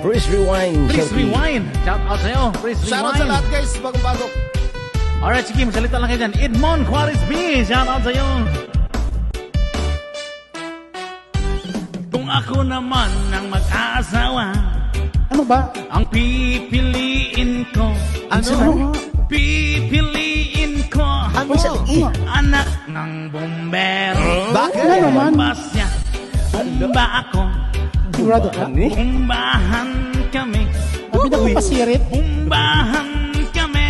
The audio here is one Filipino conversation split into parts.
Chris Rewind. Chris Rewind. Shout out sa'yo. Chris Rewind. Shout out sa lahat guys, bagong-bago. Alright, sige, masalita lang kayo dyan. Edmond Juarez B. Shout out sa'yo. Kung ako naman ang mag-aasawa, Ano ba? ang pipiliin ko. Ano? Pipiliin ko. Ano? Anak ng bumbero. Bakit? Ano naman? Basya. Bumba ako. Sigurado ka? Bumbahan kami. Sabi na ko pasirit. Bumbahan kami.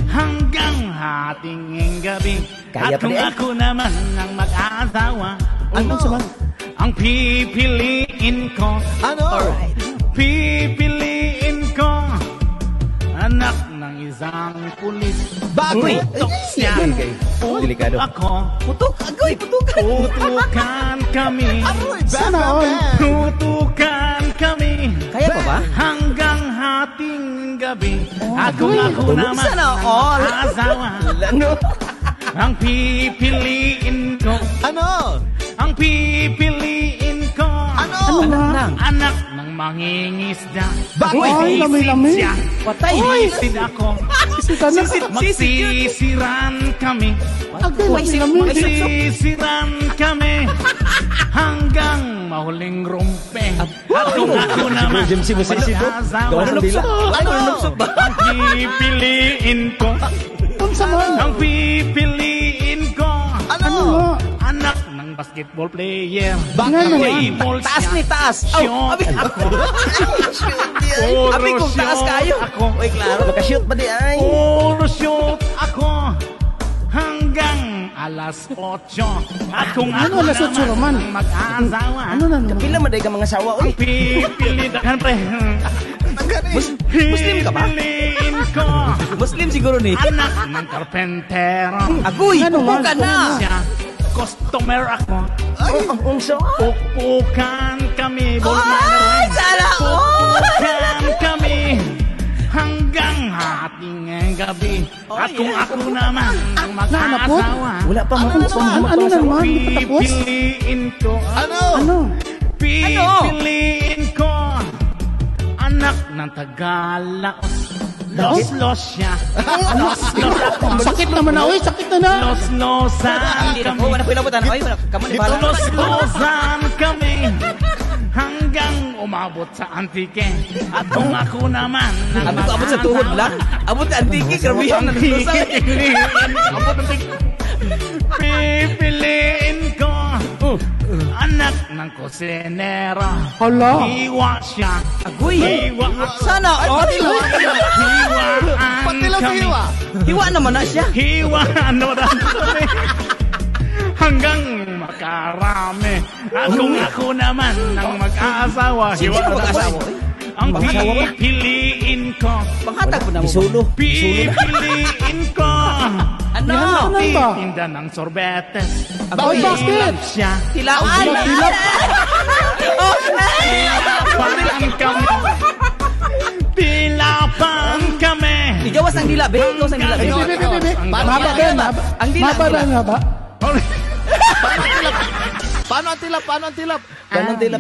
Hanggang hating gabi. Kaya At kung pa rin. ako naman ang mag-aasawa, Ano? Saman? ang pipiliin ko. Ano? Pipiliin ko. Anak ng isang pulis. Bakit? Putok siya. Delikado. Ako. Putok, agoy, putukan. Tutukan kami. Agoy, Sana all. Tutukan kami. Kaya pa ba? Hanggang hating gabi. Ako naman Sana ang all. mag-asawa. Ano? Ang pipiliin ko. Ano? Ang pipiliin ko. Ano? Anak ng mangingisda. Bakit? Ay, lami-lami. Siya. Patay. Sisid ako. Sita na. Magsisiran kami. Lami-lami. Magsisiran kami. Hanggang mahuling rumpe. At kung ako naman Jim, si Masisito. mag-asawa, Gawa ng dila. Ano? ang pipiliin ko. Ang saman. Ang pipiliin ko. Ano? Anak ng basketball player. Nga naman. Playboy Taas siya. ni taas. Shoot ako. Puro Abi, kung taas shoot kayo. ako. Uy, klaro. Nakashoot ba di ay? Puro shoot ako. Hanggang alas 8. At kung Ano, ako alas 8 naman? ang mag-aasawa, Ano na naman? Pila maday ka mga sawa. Uy, ang pipiliin pre. Muslim ka ba? Pipiliin ko. Muslim siguro ni. Anak ng karpentero. Agoy, Ano pupo man? ka na. Siya, customer ako. Ang unsa? Pukpukan kami. Ay, sana all. Pukpukan kami. Hanggang hating gabi. At kung ako naman ang mag-aasawa, Wala pa mo. Ano naman? Tapos? pipiliin ko. Ano? Ano? Pipiliin ko. Anak ng Tagalaos. Los siya. Los ako. Sakit naman na. Uy, sakit na na. Los-losan Hindi na kami. ko. Wala ko ilabutan. Ay, wala. Kamu ni bala. Los-losan kami. Hanggang umabot sa antike. At kung ako naman ang Abot sa tuhod lang. Abot sa antiki. Grabihan na lusa. Pipiliin ko. Anak ng kusinera. Hala. Hiwa siya. Agoy. Hiwa ako. Sana all. Hiwaan Patilaw sa kami. hiwa. Hiwa naman na siya. Hiwaan naman kami. Hanggang makarami. At kung ako naman ang mag-aasawa, Sige ka mag-asawa. ang pipiliin ko. Panghatag po na mo. Isulo. Pipiliin ko. Ano? Ano ba? Tinda ng sorbetes. Ay, basket. Siya. Tilaan. Tilapan kami. Tilapan kami. Igawas ang dila, be. Igawas ang dila, be. Bebe. Paano Maba yan? ba yan? Maba. Ang dila, Maba ang ba? dila. Maba. Paano ang tilap? Paano ang tilap? Ganun dila.